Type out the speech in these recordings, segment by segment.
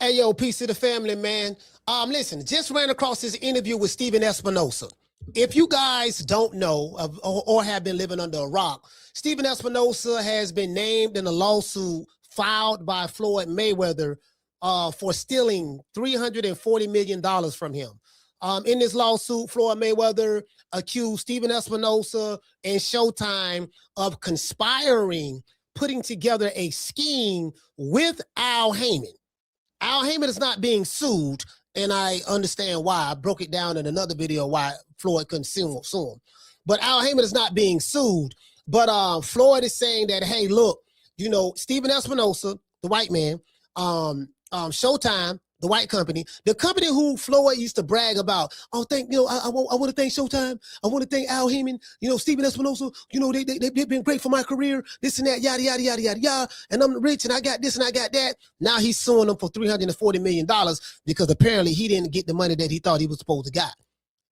Hey, yo, peace to the family, man. Listen, just ran across this interview with Stephen Espinosa. If you guys don't know or have been living under a rock, Stephen Espinosa has been named in a lawsuit filed by Floyd Mayweather for stealing $340 million from him. In this lawsuit, Floyd Mayweather accused Stephen Espinosa and Showtime of conspiring, putting together a scheme with Al Heyman. Al Heyman is not being sued, and I understand why. I broke it down in another video why Floyd couldn't sue him. But Al Heyman is not being sued. But Floyd is saying that, hey, look, you know, Stephen Espinosa, the white man, Showtime, the white company, the company who Floyd used to brag about. Oh, I want to thank Showtime. I want to thank Al Heyman. You know, Stephen Espinosa. You know, they've been great for my career. This and that, yada yada yada yada yada. And I'm rich, and I got this and I got that. Now he's suing them for $340 million because apparently he didn't get the money that he thought he was supposed to get.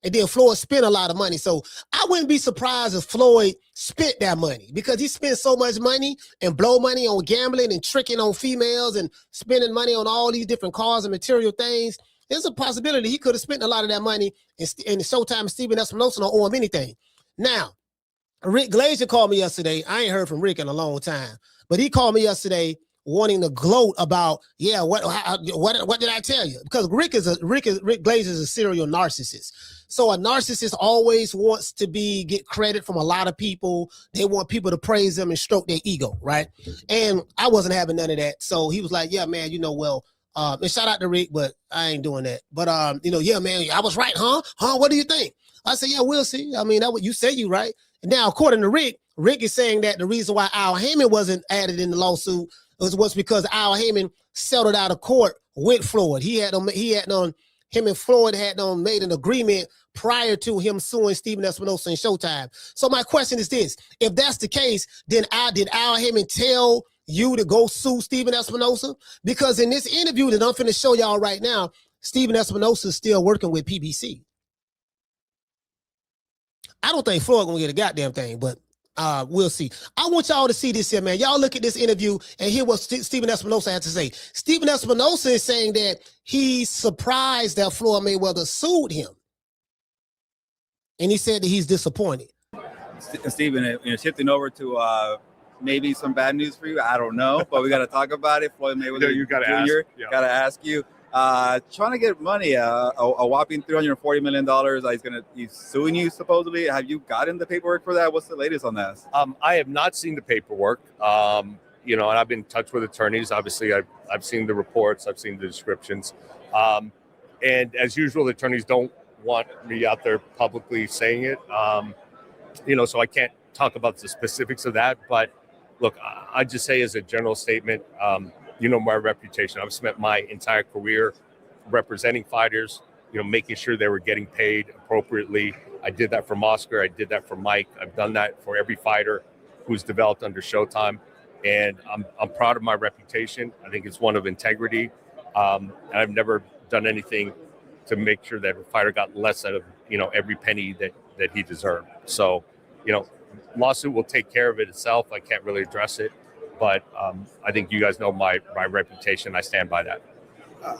And then Floyd spent a lot of money. So I wouldn't be surprised if Floyd spent that money because he spent so much money and blow money on gambling and tricking on females and spending money on all these different cars and material things. There's a possibility he could have spent a lot of that money and Showtime Stephen Espinosa don't owe him anything. Now, Rick Glazer called me yesterday. I ain't heard from Rick in a long time, but he called me yesterday wanting to gloat about, yeah, what did I tell you? Because Rick Glazer is a serial narcissist. So a narcissist always wants to get credit from a lot of people. They want people to praise them and stroke their ego, right? And I wasn't having none of that. So he was like, yeah, man, you know, well, and shout out to Rick, but I ain't doing that. But you know, yeah, man, I was right, huh? What do you think? I said, yeah, we'll see. I mean, that what you say, you right. Now, according to Rick is saying that the reason why Al Heyman wasn't added in the lawsuit was because Al Heyman settled out of court with Floyd. Him and Floyd had made an agreement prior to him suing Stephen Espinosa and Showtime. So my question is this: if that's the case, then did Al Heyman tell you to go sue Stephen Espinosa? Because in this interview that I'm finna show y'all right now, Stephen Espinosa is still working with PBC. I don't think Floyd gonna get a goddamn thing, but we'll see. I want y'all to see this here, man. Y'all look at this interview and hear what Stephen Espinosa had to say. Stephen Espinosa is saying that he's surprised that Floyd Mayweather sued him. And he said that he's disappointed. Stephen, shifting over to maybe some bad news for you. I don't know, but we got to talk about it. Floyd Mayweather you gotta Jr. Yeah. Got to ask you. Trying to get money, a whopping $340 million. He's suing you supposedly. Have you gotten the paperwork for that? What's the latest on that? I have not seen the paperwork. You know, and I've been in touch with attorneys. Obviously, I've seen the reports. I've seen the descriptions. And as usual, the attorneys don't want me out there publicly saying it. You know, so I can't talk about the specifics of that. But look, I just say as a general statement, you know, my reputation. I've spent my entire career representing fighters, you know, making sure they were getting paid appropriately. I did that for Oscar. I did that for Mike. I've done that for every fighter who's developed under Showtime. And I'm proud of my reputation. I think it's one of integrity. And I've never done anything to make sure that a fighter got less out of, you know, every penny that he deserved. So, you know, lawsuit will take care of it itself. I can't really address it. But I think you guys know my reputation. I stand by that. I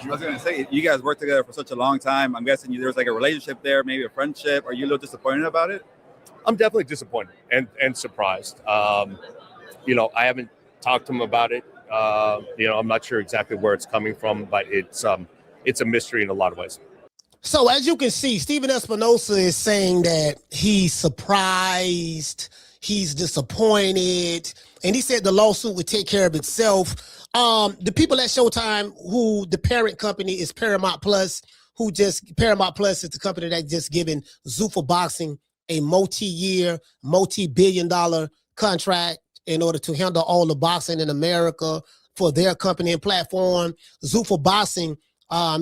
was going to say, you guys worked together for such a long time. I'm guessing there was like a relationship there, maybe a friendship. Are you a little disappointed about it? I'm definitely disappointed and surprised. You know, I haven't talked to him about it. You know, I'm not sure exactly where it's coming from, but it's a mystery in a lot of ways. So as you can see, Stephen Espinosa is saying that he's surprised, he's disappointed, and he said the lawsuit would take care of itself. The people at Showtime, who the parent company is Paramount Plus, Paramount Plus is the company that just given Zuffa Boxing a multi-year, multi-billion-dollar contract in order to handle all the boxing in America for their company and platform. Zuffa Boxing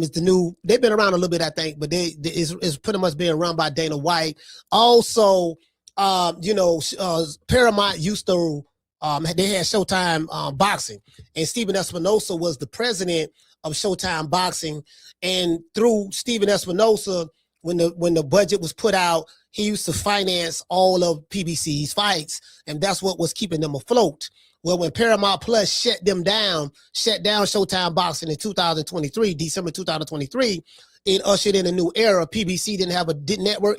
is the new, they've been around a little bit, I think, but it's pretty much being run by Dana White. Also, you know, Paramount used to, they had Showtime Boxing, and Stephen Espinosa was the president of Showtime Boxing. And through Stephen Espinosa, when the budget was put out, he used to finance all of PBC's fights, and that's what was keeping them afloat. Well, when Paramount Plus shut down Showtime Boxing in 2023, December 2023, it ushered in a new era. PBC didn't have a network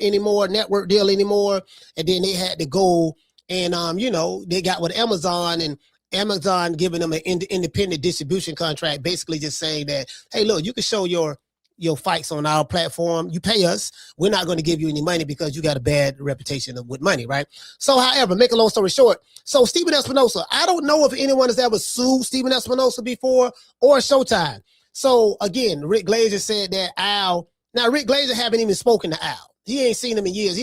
deal anymore. And then they had to go and, they got with Amazon, and Amazon giving them an independent distribution contract, basically just saying that, hey, look, you can show your fights on our platform. You pay us. We're not going to give you any money because you got a bad reputation with money, right? So, however, make a long story short, so Stephen Espinoza, I don't know if anyone has ever sued Stephen Espinoza before or Showtime. So, again, Rick Glazer said that Al, now Rick Glazer haven't even spoken to Al. He ain't seen him in years.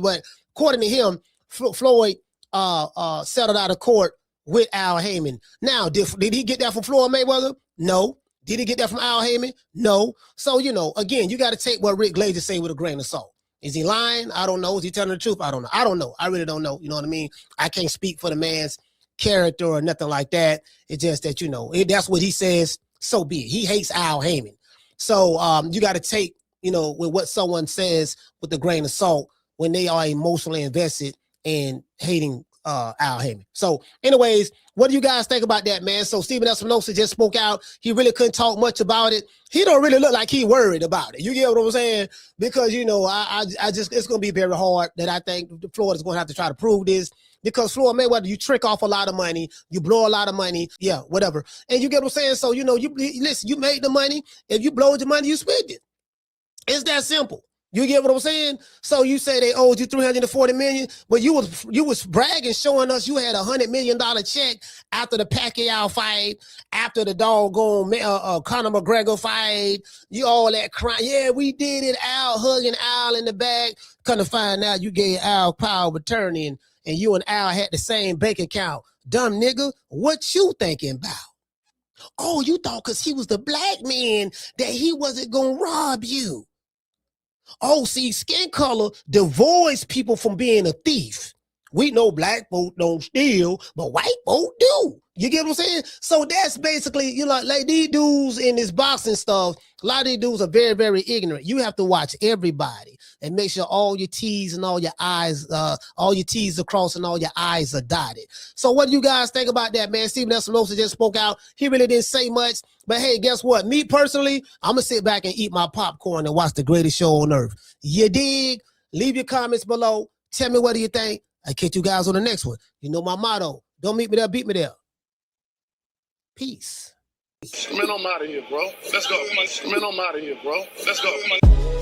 But according to him, Floyd settled out of court with Al Heyman. Now, did he get that from Floyd Mayweather? No. Did he get that from Al Heyman? No. So, again, you got to take what Rick Glazer say with a grain of salt. Is he lying? I don't know. Is he telling the truth? I don't know. I don't know. I really don't know. You know what I mean? I can't speak for the man's character or nothing like that. It's just that, that's what he says. So be it. He hates Al Heyman. So you got to take, with what someone says with a grain of salt when they are emotionally invested in hating Al Heyman. So anyways, what do you guys think about that, man? So Stephen Espinoza just spoke out. He really couldn't talk much about it. He don't really look like he worried about it. You get what I'm saying? Because, I just, it's going to be very hard that I think Floyd is going to have to try to prove this, because Floyd Mayweather, you trick off a lot of money, you blow a lot of money, yeah, whatever. And you get what I'm saying? So, listen, you made the money. If you blow the money, you spend it. It's that simple. You get what I'm saying? So you say they owed you $340 million, but you was bragging, showing us you had $100 million check after the Pacquiao fight, after the doggone Conor McGregor fight. You all that crying. Yeah, we did it. Al hugging Al in the back. Come to find out you gave Al power of attorney, and you and Al had the same bank account. Dumb nigga, what you thinking about? Oh, you thought because he was the black man that he wasn't gonna rob you. Oh, see, skin color divorces people from being a thief. We know black folk don't steal, but white folk do. You get what I'm saying? So that's basically, like these dudes in this boxing stuff, a lot of these dudes are very, very ignorant. You have to watch everybody and make sure all your T's and all your I's, all your T's are crossed and all your I's are dotted. So what do you guys think about that, man? Stephen Espinoza just spoke out. He really didn't say much, but hey, guess what? Me personally, I'm going to sit back and eat my popcorn and watch the greatest show on earth. You dig? Leave your comments below. Tell me what do you think. I'll catch you guys on the next one. You know my motto. Don't meet me there, beat me there. Peace. Man, I'm out of here, bro. Let's go. Man, I'm out of here, bro. Let's go.